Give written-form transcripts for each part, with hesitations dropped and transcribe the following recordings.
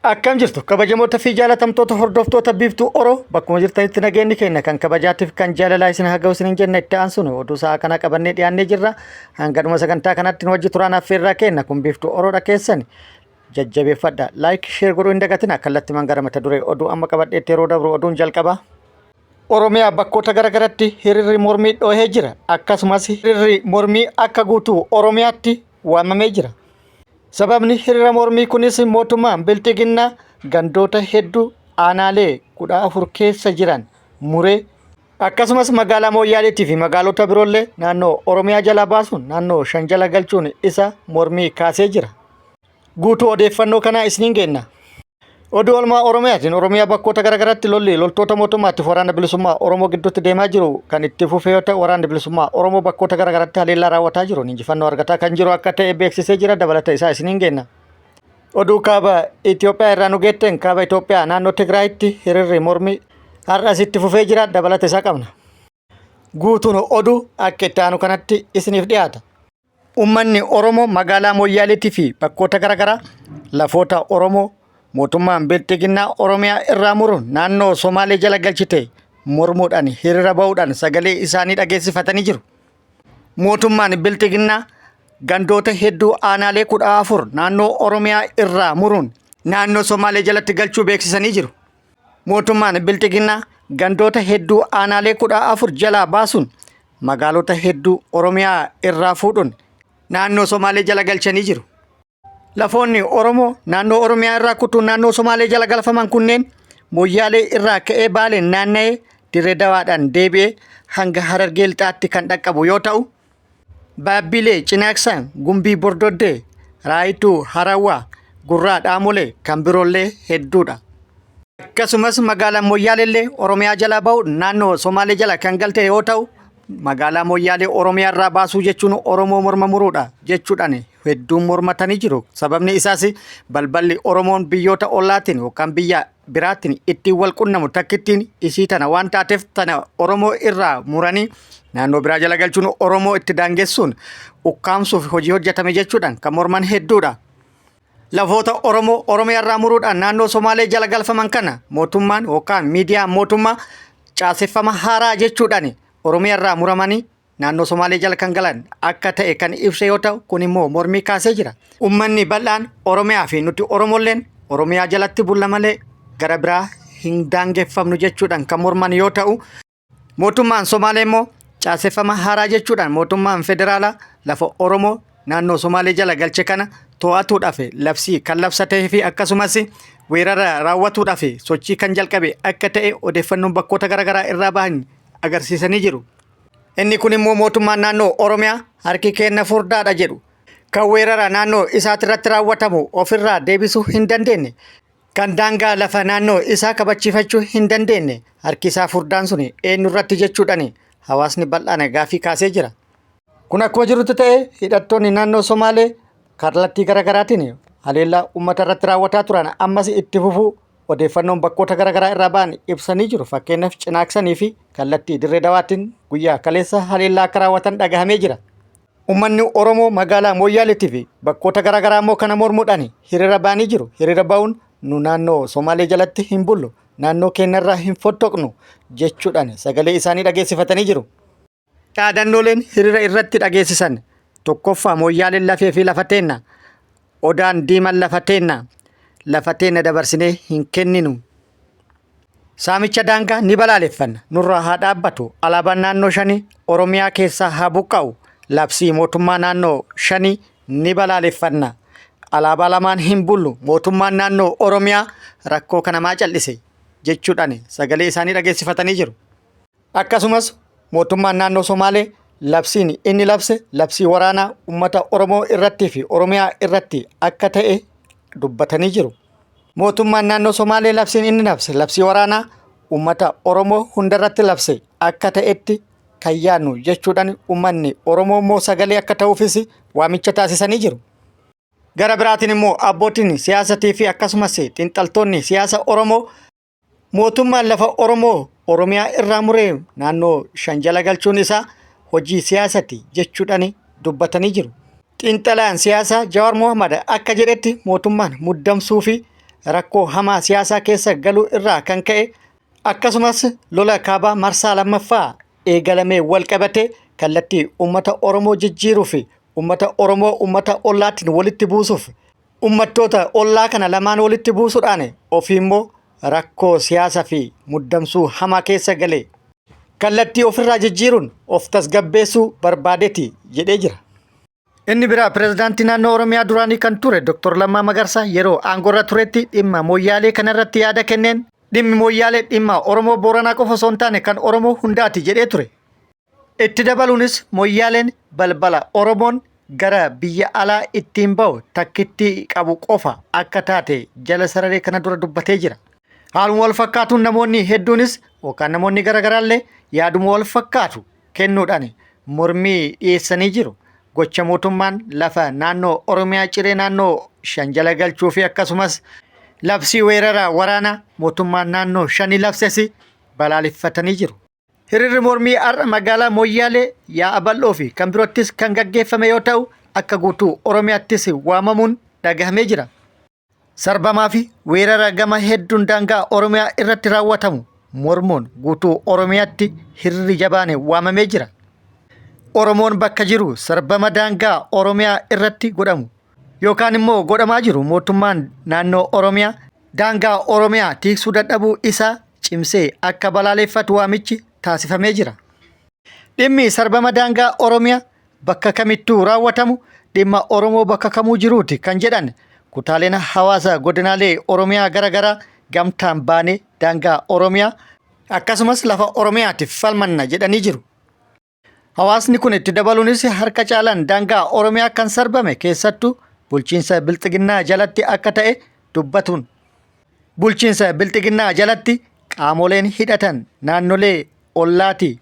Akkam jirtu kabajamoota fi jaalatamtoota hordoftoota biiftuu Oroo bakkuma jirtanitti nageenyi keenya kan kabajaatiif kan jaalalaa isin haa ga'u isiniin jenna itti aansuun oduu sa'a kana qabannee dhiyaannee jirra. Hangadhuma sagantaa kanatti nu wajji turaan affeerraa kenna kun biiftuu Oroodha keessan jajjabeeffadha. Laayik sheer godhuu hin dagatina kallattimaan gara mata duree oduu amma qabadheetti yeroo dabru oduun jalqaba. Oromiyaa bakkoota garagaratti hiriirri mormii dhoohee jira. Akkasumas hiriirri mormii akka guutuu Oromiyaatti waamamee jira. Sababni hiriira mormii kunis mootummaan bilxiginnaa gandoota hedduu aanaalee 14 keessa jiran muree akkasumas magaalaa Mooyaaleetii fi magaalota biroollee naannoo Oromiyaa jala baasuun naannoo 5 jala galchuun isa mormii kaasee jira. Guutuu odeeffannoo kanaa isiniin kenna. Oduu olmaa Oromiyaatiin Oromiyaa bakkoota garagaraatti loltoota mootummaatti waraana bilisummaa Oromoo gidduutti deemaa jiru kan itti fufee yoo ta'u waraanni bilisummaa Oromoo bakkoota garagaraatti haleellaa raawwataa jiru injifannoo argataa kan jiru akka ta'e beeksisee jira. Dabalata isaa isiniin kenna. Oduu kaaba Itoophiyaa irraa nu geetteen kaaba Itoophiyaa naannoo Tigraayitti hiriirri mormii har'as itti fufee jira. Dabalata isaa qabna. Guutuun oduu akka itti aanu kanatti isiniif dhiyaata. Uummanni Oromoo magaalaa Mooyaaleetii fi bakkoota garagaraa lafoota Oromoo mootummaan bilxiginnaa Oromiyaa irraa muruun naannoo Somaalee jala galchite mormuudhaan hiriira ba'uudhaan sagalee isaanii dhageessifatanii jiru. Mootummaan bilxiginnaa gandoota hedduu aanaalee 14 naannoo Oromiyaa irraa muruun naannoo Somaalee jalatti galchuu beeksisanii jiru. Mootummaan bilxiginnaa gandoota hedduu aanaalee 14 jalaa baasuun magaalota hedduu Oromiyaa irraa fuudhuun naannoo Somaalee jala galchanii jiru. Lafoonni Oromoo naannoo Oromiyaa irraa kutuun naannoo Somaalee jala galfaman kunneen Mooyaalee irraa ka'ee Baaleen naanna'ee Dirree Dawaadhaan deebi'ee hanga Harargee lixaatti kan dhaqqabu yoo ta'u Baabbilee, Cinaaksaan, Gumbii Bordoddee, Raayituu, Harawaa, Gurraa Dhaamolee kan biroollee hedduudha. Akkasumas magaalaan Mooyaaleellee Oromiyaa jala ba'uun naannoo Somaalee jala kan galte yoo ta'u magaalaa Mooyaalee Oromiyaa irraa baasuu jechuun Oromoo morma muruudha jechuudhaan hedduun mormatanii jiru. Sababni isaas balballi Oromoon biyyoota ollaatiin yookaan biyya biraatiin ittiin wal qunnamu takkittiin isii tana waan taateef tana Oromoo irraa muranii naannoo biraa jala galchuun Oromoo itti daangessuun ukkaamsuuf hojii hojjetame jechuudhaan kan morman hedduudha. Lafoota Oromoo Oromiyaa irraa muruudhaan naannoo Somaalee jala galfaman kana mootummaan yookaan miidiyaan mootummaa caaseffama haaraa jechuudhaan Oromiyaa irraa muramanii naannoo Somaalee jala kan galan akka ta'e kan ibse yoo ta'u kun immoo mormii kaasee jira. Uummanni bal'aan Oromiyaa fi nuti Oromolleen Oromiyaa jalatti bulla malee gara biraa hin daangeffamnu jechuudhaan kan morman yoo ta'u mootummaan Somaalee immoo caaseffama haaraa jechuudhaan mootummaan federaalaa lafa Oromoo naannoo Somaalee jala galche kana to'atuudhaaf labsii kan labsatee fi akkasumas weerara raawwatuudhaaf sochii kan jalqabe akka ta'e odeeffannoon bakkoota garagaraa irraa bahan agarsiisanii jiru. Inni kun immoo mootummaan naannoo Oromiyaa harki kenna furdaadha jedhu kan weerara naannoo isaatti irratti raawwatamu ofirraa deebisuu hin dandeenye kan daangaa lafa naannoo isaa kabachiifachuu hin dandeenye harki isaa furdaan sun eenyurratti jechuudhaan hawaasni bal'aan gaafii kaasee jira. Kun akkuma jirutti ta'e hidhattoonni naannoo Somaalee kallattii garagaraatiin haleellaa uummata irratti raawwataa turan ammas itti fufuu odeeffannoon bakkoota garagaraa irraa ba'an ibsanii jiru. Fakkeenyaaf Cinaaksanii fi kallattii Dirree Dawaatiin guyyaa kaleessa haleellaa akka raawwatan dhagahamee jira. Uummanni Oromoo magaalaa Mooyaaleetii fi bakkoota garagaraa immoo kana mormuudhaan hiriira ba'anii jiru. Hiriira ba'uun nu naannoo Somaalee jalatti hin bullu, naannoo keenyarraa hin fottoqnu jechuudhaan sagalee isaanii dhageessifatanii jiru. Dhaadannooleen hiriira irratti dhageessisan tokkoffaa Mooyaaleen lafee fi lafa teenna, Odaan diiman lafa teenna, lafa teenna dabarsinee hin kenninu. Saamicha daangaa ni balaaleffanna, nurraa haa dhaabbatu, alaabaan naannoo 5 Oromiyaa keessaa haa buqqa'u, labsii mootummaa naannoo 5 ni balaaleffanna, alaabaa lamaan hin bullu, mootummaan naannoo Oromiyaa rakkoo kana maa cal'ise jechuudhaan sagalee isaanii dhageessifatanii jiru. Akkasumas mootummaan naannoo Somaalee labsiin inni labse labsii waraanaa uummata Oromoo irratti fi Oromiyaa irratti akka ta'e dubbatanii jiru. Mootummaan naannoo Somaalee labsiin inni labse labsii waraanaa uummata Oromoo hundarratti labse akka ta'etti kan yaadnu jechuudhaan uummanni Oromoo immoo sagalee akka ta'uufis waamicha taasisanii jiru. Gara biraatiin immoo abbootiin siyaasatii fi akkasumas xiinxaltoonni siyaasa Oromoo mootummaan lafa Oromoo Oromiyaa irraa muree naannoo 5 jala galchuun isaa hojii siyaasati jechuudhaan dubbatanii jiru. Xiinxalaan siyaasaa Jawaar Mohammad akka jedhetti mootummaan muddamsuu fi rakkoo hamaa siyaasaa keessa galuu irraa kan ka'e akkasumas lola kaabaa marsaa lammaffaa eegalamee wal qabate kallattii uummata Oromoo jijjiiruu fi uummata Oromoo uummata ollaatiin walitti buusuuf uummattoota ollaa kana lamaan walitti buusuudhaan ofii immoo rakkoo siyaasaa fi muddamsuu hamaa keessa galee kallattii ofirraa jijjiiruun of tasgabbeessuu barbaadeeti jedhee jira. Inni biraa pirezidaantii naannoo Oromiyaa duraanii kan ture Dr. Lammaa Magarsaa yeroo aangorra turetti dhimma Mooyyaalee kanarratti yaada kenneen dhimmi Mooyyaalee dhimma Oromoo Booranaa qofa osoo hin taane kan Oromoo hundaati jedhee ture. Itti dabaluunis Mooyyaaleen balbala Oromoon gara biyya alaa ittiin ba'u takkitti qabu qofa akka taate jala sararee kana dura dubbatee jira. Haaluma wal fakkaatuun namoonni hedduunis yookaan namoonni garaagaraallee yaaduma wal fakkaatu kennuudhaan mormii dhiyeessanii jiru. Gocha mootummaan lafa naannoo Oromiyaa ciree naannoo 5 jala galchuu fi akkasumas labsii weeraraa waraanaa mootummaan naannoo 5 labses balaaleffatanii jiru. Hiriirri mormii har'a magaalaa Mooyyaalee yaa'a bal'oo fi kan biroottis kan gaggeeffame yoo ta'u akka guutuu Oromiyaattis waamamuun dhagahamee jira. Sarbamaa fi weerara gama hedduun daangaa Oromiyaa irratti raawwatamu mormuun guutuu Oromiyaatti hiriirri jabaan waamamee jira. Oromoon bakka jiru sarbama daangaa Oromiyaa irratti godhamu yookaan immoo godhamaa jiru mootummaan naannoo Oromiyaa daangaa Oromiyaa tiksuu dadhabuu isaa cimsee akka balaaleffatu waamichi taasifamee jira. Dhimmi sarbama daangaa Oromiyaa bakka kamittuu raawwatamu dhimma Oromoo bakka kamuu jiruuti kan jedhan kutaaleen hawaasa godinaalee Oromiyaa garagaraa gamtaan baanee daangaa Oromiyaa akkasumas lafa Oromiyaatiif falmanna jedhanii jiru. Hawaasni kun itti dabaluunis harka caalaan daangaa Oromiyaa kan sarbame keessattuu bulchiinsa Bilxiginnaa jalatti akka ta'e dubbatuun bulchiinsa Bilxiginnaa jalatti qaamoleen hidhatan naannolee ollaati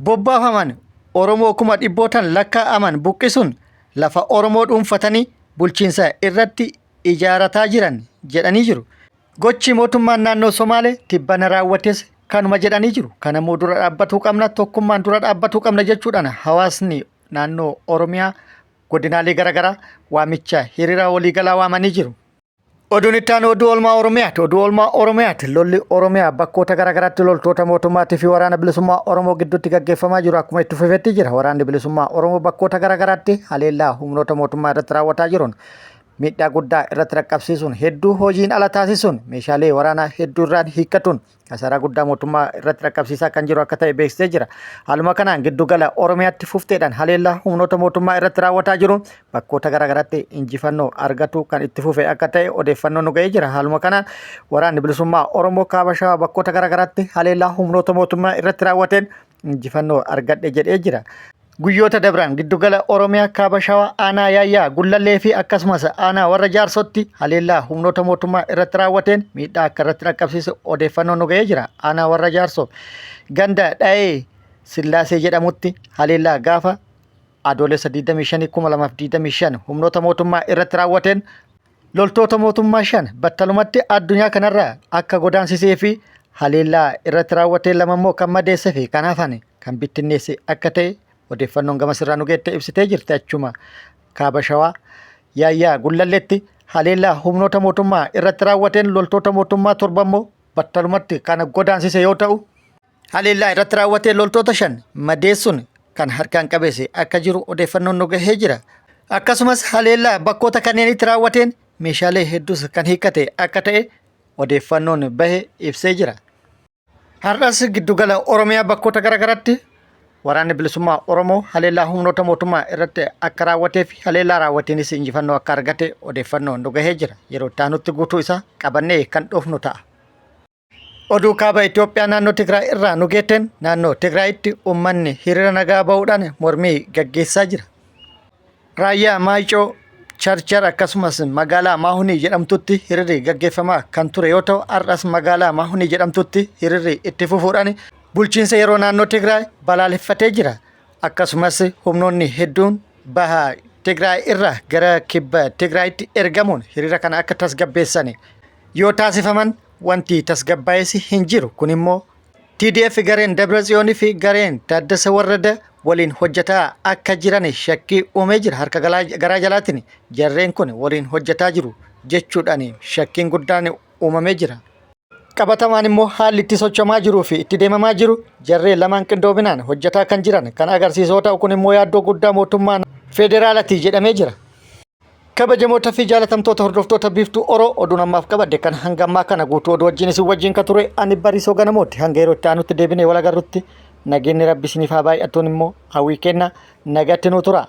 bobbaafaman Oromoo kuma dhibbootan lakkaa'aman buqqisuun lafa Oromoo dhuunfatanii bulchiinsa irratti ijaarataa jiran jedhanii jiru. Gochi mootummaan naannoo Somaalee tibbana raawwates kanuma jedhanii jiru. Kanammoo dura dhaabbatuu qabna tokkummaan dura dhaabbatuu qabna jechuudhaan hawaasni naannoo Oromiyaa godinaalee garagaraa waamicha hiriira waliigalaa waamanii jiru. Oduun itti aanu oduu oolmaa Oromiyaati. Oduu oolmaa Oromiyaati. Lolli Oromiyaa bakkoota garagaraatti loltoota mootummaatii fi waraana bilisummaa Oromoo gidduutti gaggeeffamaa jiru akkuma itti fufeetti jira. Waraanni bilisummaa Oromoo bakkoota garagaraatti haleellaa humnoota mootummaa irratti raawwataa jiruun miidhaa guddaa irratti dhaqqabsiisuun hedduu hojiin ala taasisuun meeshaalee waraanaa hedduu irraan hiikkatuun kasaraa guddaa mootummaa irratti dhaqqabsiisaa kan jiru akka ta'e beeksisee jira. Haaluma kanaan giddugala Oromiyaatti fufteedhaan haleellaa humnoota mootummaa irratti raawwataa jiruun bakkoota garagaraatti injifannoo argatu kan itti fufe akka ta'e odeeffannoon nu ga'ee jira. Haaluma kanaan waraanni bilisummaa Oromoo kaaba shawaa bakkoota garagaraatti haleellaa humnoota mootummaa irratti raawwateen injifannoo argadhe jedhee jira. Guyyoota dabran giddugala Oromiyaa kaaba shawaa aanaa yaayyaa gullallee fi akkasumas aanaa warra jaarsotti haleellaa humnoota mootummaa irratti raawwateen miidhaa akka irratti dhaqqabsiisu odeeffannoon nu ga'ee jira. Aanaa warra jaarsoo ganda dha'ee Sillaasee jedhamutti haleellaa gaafa adoolessa 25/2025 humnoota mootummaa irratti raawwateen loltoota mootummaa 5 battalumatti addunyaa kanarraa akka godaansisee fi haleellaa irratti raawwateen 2 immoo kan madeesse fi kan hafan kan bittinneesse akka ta'e odeeffannoon gama sirraa nu geette ibsitee jirti. Achuma kaaba shawaa yaayyaa gullalleetti haleellaa humnoota mootummaa irratti raawwateen loltoota mootummaa 7 immoo battalumatti kan godaansise yoo ta'u haleellaa irratti raawwateen loltoota 5 madeessuun kan harkaan qabeesse akka jiru odeeffannoon nu gahee jira. Akkasumas haleellaa bakkoota kanneenitti raawwateen meeshaalee hedduus kan hiikkate akka ta'e odeeffannoon bahe ibsee jira. Har'as giddugala Oromiyaa bakkoota garagaraatti waraanni bilisummaa Oromoo haleellaa humnoota mootummaa irratti akka raawwatee fi haleellaa raawwateenis injifannoo akka argate odeeffannoon nu gahee jira. Yeroo taanutti guutuu isaa qabannee kan dhufnu ta'a. Oduu kaaba Itoophiyaa naannoo Tigraay irraa nu geeteen naannoo Tigraayitti uummanni hiriira nagaa bahuudhaan mormii gaggeessaa jira. Raayyaa Maayicoo Charchar akkasumas magaalaa Maahunii jedhamtutti hiriirri gaggeeffamaa kan ture yoo ta'u har'as magaalaa Maahunii jedhamtutti hiriirri itti fufuudhaan bulchiinsa yeroo naannoo Tigraay balaaleffatee jira. Akkasumas humnoonni hedduun baha Tigraay irraa gara kibba Tigraayitti ergamuun hiriira kana akka tasgabbeessan yoo taasifaman wanti tasgabbaa'es hin jiru. Kun immoo TDF gareen Dabratsiyoonii fi gareen Taaddasa Warrada waliin hojjetaa akka jiran shakkii uumee jira. Harka garaa jalaatiin jarreen kun waliin hojjetaa jiru jechuudhaan shakkiin guddaan uumamee jira. Qabatamaan immoo haalli itti sochomaa jiruu fi itti deemamaa jiru jarreen lamaan qindoominaan hojjetaa kan jiran kan agarsiisoo ta'u kun immoo yaaddoo guddaa mootummaan federaalatii jedhamee jira. Kabajamoota fi jaalatamtoota hordoftoota biiftuu Oroo oduun ammaaf qabadde kan hanga ammaa kana guutuu oduu wajjin isin wajjin kan ture ani Barisoo Ganamooti. Hanga yeroo itti aanutti deebinee wal agarrutti nageenyi Rabbi isiniif haa baay'atuun immoo hawwii kenna nagatti nu tura.